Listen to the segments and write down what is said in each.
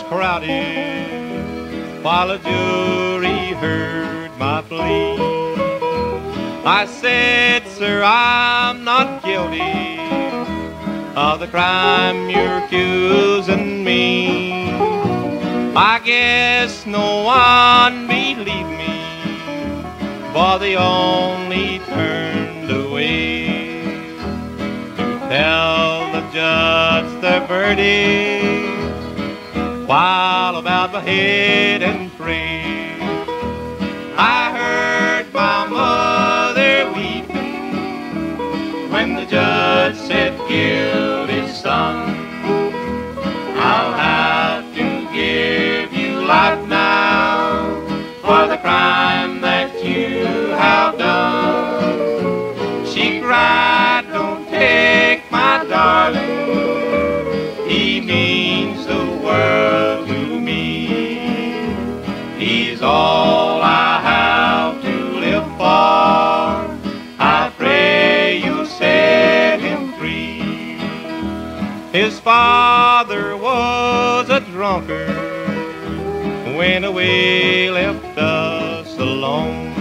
crowded while a jury heard my plea. I said, sir, I'm not guilty of the crime you're accusing me. I guess no one believed me, for they only turned away to tell the judge their verdict while about my head and pray. I heard my mother weeping when the judge said, guilty son, I'll have to give you life now for the crime that you have done. She cried, don't take my darling, he means the world to me. He's all I have to live for. I pray you'll set him free. His father was a drunkard, went away, left us alone.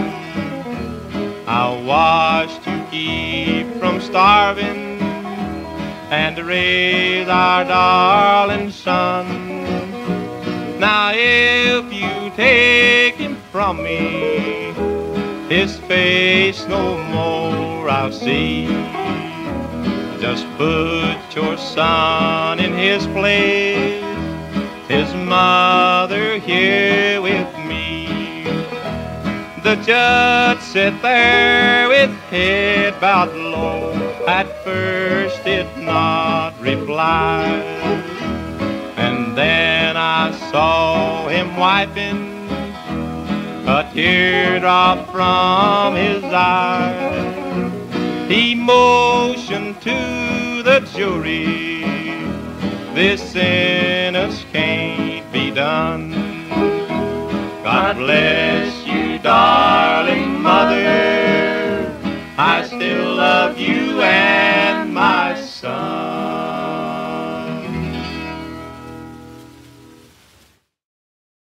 I watched to keep from starving and to raise our darling son. Now if you take him from me, his face no more I'll see. Just put your son in his place, his mother here with me. The judge sat there with head bowed low. At first did not reply, and then I saw him wiping a teardrop from his eye. He motioned to the jury, this sentence can't be done. God bless you, darling.